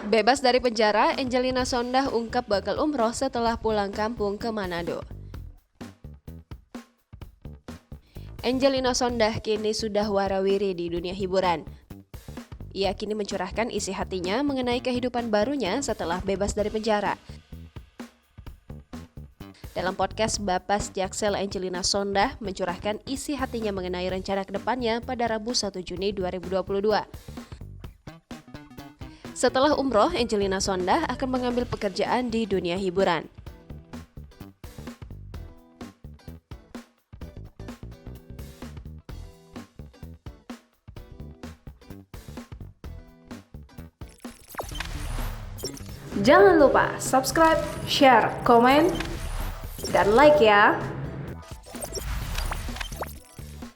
Bebas dari penjara, Angelina Sondakh ungkap bakal umroh setelah pulang kampung ke Manado. Angelina Sondakh kini sudah warawiri di dunia hiburan. Ia kini mencurahkan isi hatinya mengenai kehidupan barunya setelah bebas dari penjara. Dalam podcast Bapas Jaksel, Angelina Sondakh mencurahkan isi hatinya mengenai rencana kedepannya pada Rabu 1 Juni 2022. Setelah umroh, Angelina Sondakh akan mengambil pekerjaan di dunia hiburan. Jangan lupa subscribe, share, komen, dan like ya!